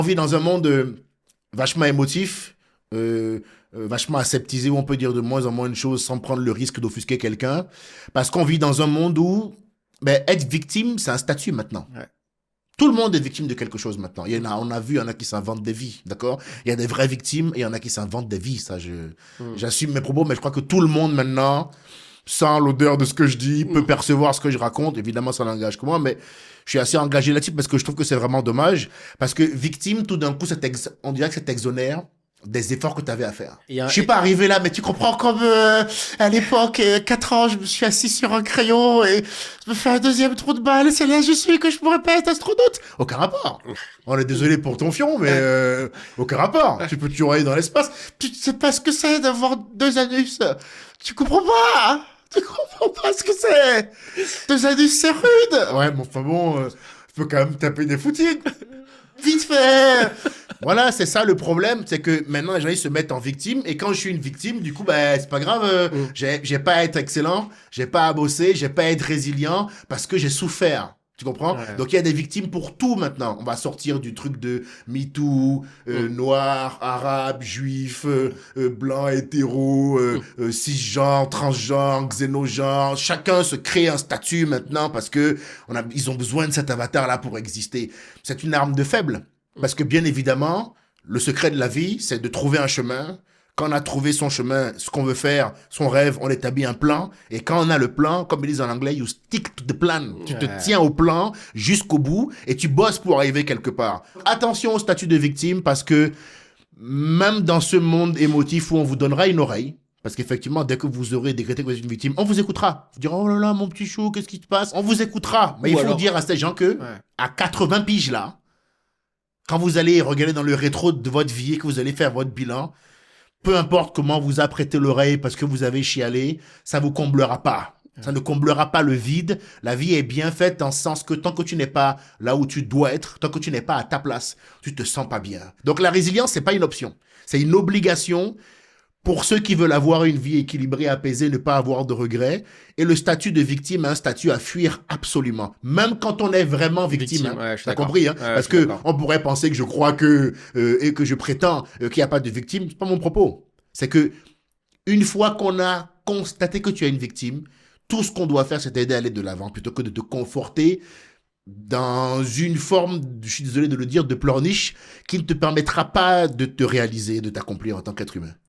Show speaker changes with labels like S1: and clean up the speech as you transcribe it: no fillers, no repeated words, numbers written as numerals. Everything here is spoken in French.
S1: On vit dans un monde vachement émotif, vachement aseptisé, où on peut dire de moins en moins de choses sans prendre le risque d'offusquer quelqu'un. Parce qu'on vit dans un monde où ben, être victime, c'est un statut maintenant.
S2: Ouais.
S1: Tout le monde est victime de quelque chose maintenant. Il y en a, on a vu, il y en a qui s'inventent des vies, d'accord? Il y a des vraies victimes et il y en a qui s'inventent des vies. Ça,
S2: Mm.
S1: j'assume mes propos, mais je crois que tout le monde maintenant, sans l'odeur de ce que je dis, peut percevoir ce que je raconte. Évidemment, ça n'engage que moi, mais je suis assez engagé là-dessus parce que je trouve que c'est vraiment dommage. Parce que victime, tout d'un coup, on dirait que ça t'exonère des efforts que tu avais à faire.
S2: Il y a
S1: Je
S2: un-
S1: suis pas arrivé là, mais tu comprends comme à l'époque, 4 ans, je me suis assis sur un crayon et je me fais un deuxième trou de balle, c'est là je suis que je pourrais pas être astronaute. Aucun rapport. On est désolé pour ton fion, mais aucun rapport. Tu peux toujours aller dans l'espace. Tu sais pas ce que c'est d'avoir 2 anus. Tu comprends pas. Tu comprends pas ce que c'est. 2 anus, c'est rude. Ouais, mais enfin bon, je peux quand même taper des footings. Vite fait. Voilà, c'est ça le problème, c'est que maintenant les gens ils se mettent en victime et quand je suis une victime, du coup bah c'est pas grave, j'ai pas à être excellent, j'ai pas à bosser, j'ai pas à être résilient parce que j'ai souffert. Tu comprends?
S2: Ouais.
S1: Donc il y a des victimes pour tout maintenant. On va sortir du truc de MeToo, noir, arabe, juif, blanc, hétéro, cisgenre, transgenre, xénogenre. Chacun se crée un statut maintenant parce que ils ont besoin de cet avatar-là pour exister. C'est une arme de faible. Parce que bien évidemment, le secret de la vie, c'est de trouver un chemin. Quand on a trouvé son chemin, ce qu'on veut faire, son rêve, on établit un plan. Et quand on a le plan, comme ils disent en anglais, you stick to the plan. Tu te
S2: Ouais.
S1: tiens au plan jusqu'au bout et tu bosses pour arriver quelque part. Attention au statut de victime parce que même dans ce monde émotif où on vous donnera une oreille, parce qu'effectivement, dès que vous aurez décrété que vous êtes une victime, on vous écoutera. Vous direz, oh là là, mon petit chou, qu'est-ce qui se passe? On vous écoutera. Mais
S2: Ou
S1: il faut
S2: alors-
S1: dire à ces gens que,
S2: Ouais.
S1: à 80 piges là, quand vous allez regarder dans le rétro de votre vie et que vous allez faire votre bilan, peu importe comment vous apprêtez l'oreille parce que vous avez chialé, ça vous comblera pas. Ça ne comblera pas le vide. La vie est bien faite dans le sens que tant que tu n'es pas là où tu dois être, tant que tu n'es pas à ta place, tu te sens pas bien. Donc la résilience, c'est pas une option. C'est une obligation pour ceux qui veulent avoir une vie équilibrée, apaisée, ne pas avoir de regrets. Et le statut de victime est un statut à fuir absolument. Même quand on est vraiment victime.
S2: Victime, ouais, je suis
S1: T'as
S2: d'accord.
S1: compris, hein?
S2: Ouais,
S1: Parce
S2: je suis
S1: que
S2: d'accord.
S1: on pourrait penser que je crois que, et que je prétends qu'il n'y a pas de victime. C'est pas mon propos. C'est que, une fois qu'on a constaté que tu es une victime, tout ce qu'on doit faire, c'est t'aider à aller de l'avant plutôt que de te conforter dans une forme, je suis désolé de le dire, de pleurniche qui ne te permettra pas de te réaliser, de t'accomplir en tant qu'être humain.